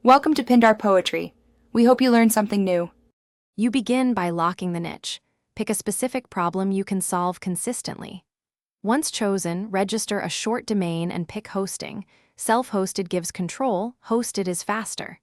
Welcome to Pindar Poetry. We hope you learned something new. You begin by locking the niche. Pick a specific problem you can solve consistently. Once chosen, register a short domain and pick hosting. Self-hosted gives control, hosted is faster.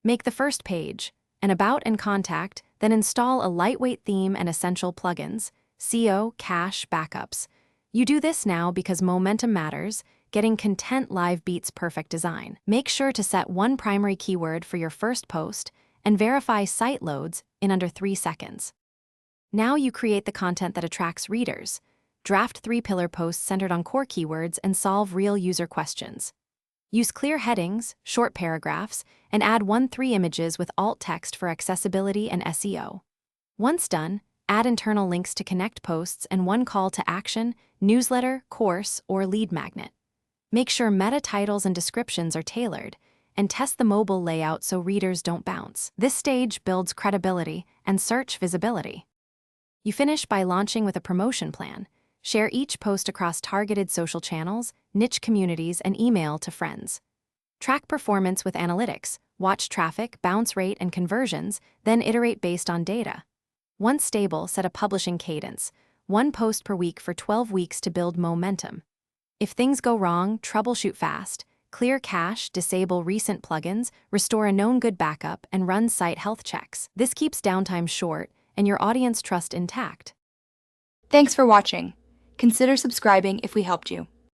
Make the first page, an about and contact, then install a lightweight theme and essential plugins, SEO, cache, backups. You do this now because momentum matters. Getting content live beats perfect design. Make sure to set one primary keyword for your first post and verify site loads in under 3 seconds. Now you create the content that attracts readers. Draft 3-pillar posts centered on core keywords and solve real user questions. Use clear headings, short paragraphs, and add 1-3 images with alt text for accessibility and SEO. Once done, add internal links to connect posts and one call to action, newsletter, course, or lead magnet. Make sure meta titles and descriptions are tailored, and test the mobile layout so readers don't bounce. This stage builds credibility and search visibility. You finish by launching with a promotion plan. Share each post across targeted social channels, niche communities, and email to friends. Track performance with analytics, watch traffic, bounce rate, and conversions, then iterate based on data. Once stable, set a publishing cadence, 1 post per week for 12 weeks to build momentum. If things go wrong, troubleshoot fast, clear cache, disable recent plugins, restore a known good backup, and run site health checks. This keeps downtime short and your audience trust intact. Thanks for watching. Consider subscribing if we helped you.